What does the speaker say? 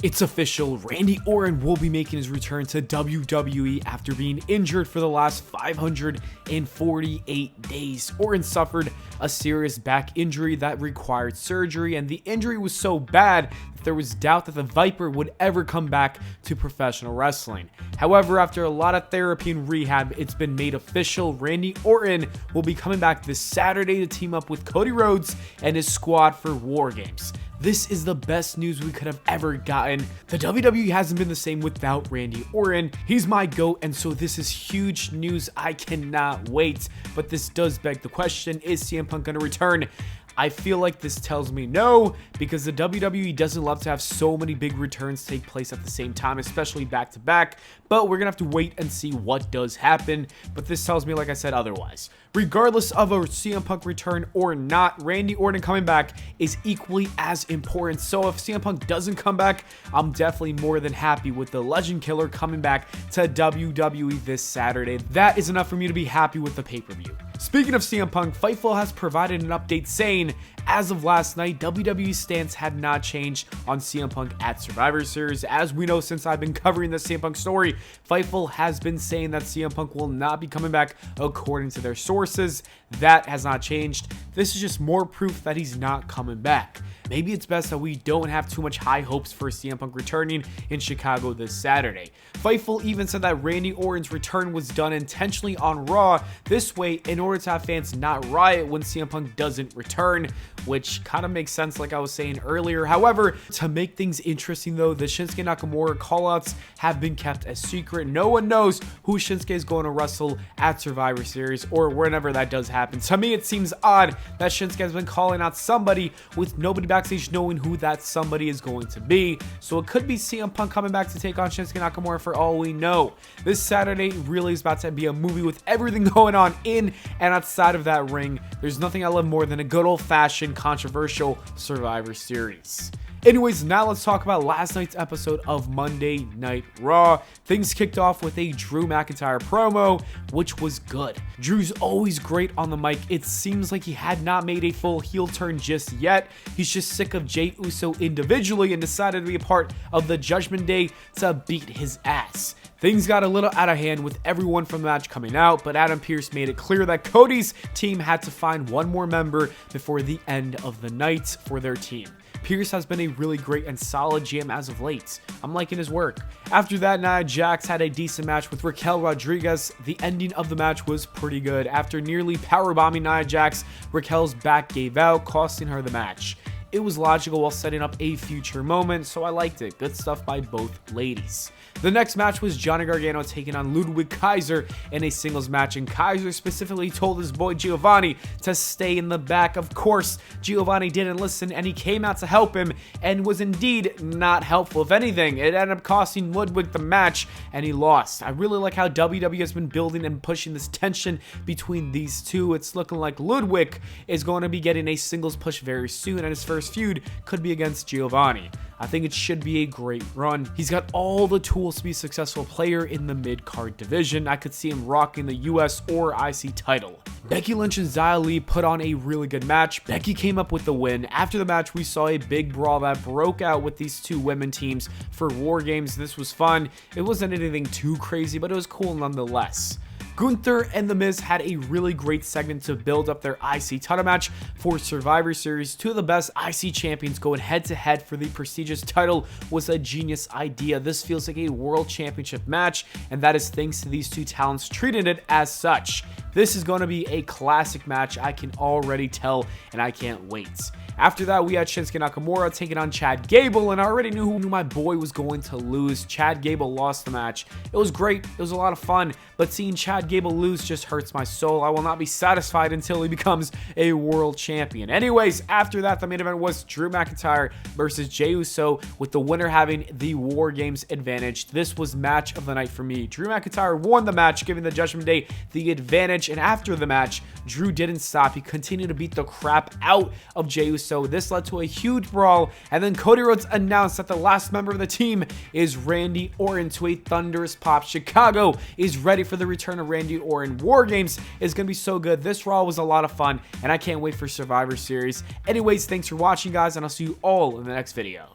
It's official, Randy Orton will be making his return to WWE after being injured for the last 548 days. Orton suffered a serious back injury that required surgery, and the injury was so bad that there was doubt that the Viper would ever come back to professional wrestling. However, after a lot of therapy and rehab, it's been made official. Randy Orton will be coming back this Saturday to team up with Cody Rhodes and his squad for War Games. This is the best news we could have ever gotten. The WWE hasn't been the same without Randy Orton. He's my GOAT, and so this is huge news. I cannot wait. But this does beg the question, is CM Punk going to return? I feel like this tells me no, because the WWE doesn't love to have so many big returns take place at the same time, especially back to back, but we're gonna have to wait and see what does happen. But this tells me, like I said, otherwise. Regardless of a CM Punk return or not, Randy Orton coming back is equally as important. So if CM Punk doesn't come back, I'm definitely more than happy with the Legend Killer coming back to WWE this Saturday. That is enough for me to be happy with the pay-per-view. Speaking of CM Punk, Fightful has provided an update saying, as of last night, WWE's stance had not changed on CM Punk at Survivor Series. As we know, since I've been covering the CM Punk story, Fightful has been saying that CM Punk will not be coming back according to their sources. That has not changed. This is just more proof that he's not coming back. Maybe it's best that we don't have too much high hopes for CM Punk returning in Chicago this Saturday. Fightful even said that Randy Orton's return was done intentionally on Raw this way in order to have fans not riot when CM Punk doesn't return, which kind of makes sense like I was saying earlier. However, to make things interesting though, the Shinsuke Nakamura callouts have been kept a secret. No one knows who Shinsuke is going to wrestle at Survivor Series or whenever that does happen. To me, it seems odd that Shinsuke has been calling out somebody with nobody backstage knowing who that somebody is going to be. So it could be CM Punk coming back to take on Shinsuke Nakamura for all we know. This Saturday really is about to be a movie with everything going on in and outside of that ring. There's nothing I love more than a good old-fashioned controversial Survivor Series. Anyways, now let's talk about last night's episode of Monday Night Raw. Things kicked off with a Drew McIntyre promo, which was good. Drew's always great on the mic. It seems like he had not made a full heel turn just yet. He's just sick of Jey Uso individually and decided to be a part of the Judgment Day to beat his ass. Things got a little out of hand with everyone from the match coming out, but Adam Pearce made it clear that Cody's team had to find one more member before the end of the night for their team. Pearce has been a really great and solid GM as of late. I'm liking his work. After that, Nia Jax had a decent match with Raquel Rodriguez. The ending of the match was pretty good. After nearly powerbombing Nia Jax, Raquel's back gave out, costing her the match. It was logical while setting up a future moment, so I liked it. Good stuff by both ladies. The next match was Johnny Gargano taking on Ludwig Kaiser in a singles match, and Kaiser specifically told his boy Giovanni to stay in the back. Of course, Giovanni didn't listen, and he came out to help him, and was indeed not helpful. If anything, it ended up costing Ludwig the match, and he lost. I really like how WWE has been building and pushing this tension between these two. It's looking like Ludwig is going to be getting a singles push very soon, and his first feud could be against Giovanni. I think it should be a great run. He's got all the tools to be a successful player in the mid-card division. I could see him rocking the US or IC title. Becky Lynch and Xia Li put on a really good match. Becky came up with the win. After the match, we saw a big brawl that broke out with these two women teams for War Games. This was fun. It wasn't anything too crazy, but it was cool nonetheless. Gunther and The Miz had a really great segment to build up their IC title match for Survivor Series. Two of the best IC champions going head-to-head for the prestigious title was a genius idea. This feels like a world championship match, and that is thanks to these two talents treating it as such. This is going to be a classic match, I can already tell, and I can't wait. After that, we had Shinsuke Nakamura taking on Chad Gable, and I already knew who my boy was going to lose. Chad Gable lost the match. It was great. It was a lot of fun, but seeing Chad Gable lose just hurts my soul. I will not be satisfied until he becomes a world champion. Anyways, after that, the main event was Drew McIntyre versus Jey Uso, with the winner having the War Games advantage. This was match of the night for me. Drew McIntyre won the match, giving the Judgment Day the advantage, and after the match, Drew didn't stop. He continued to beat the crap out of Jey Uso. This led to a huge brawl, and then Cody Rhodes announced that the last member of the team is Randy Orton to a thunderous pop. Chicago is ready for the return of Randy Orton. War Games is going to be so good. This Raw was a lot of fun, and I can't wait for Survivor Series. Anyways, thanks for watching, guys, and I'll see you all in the next video.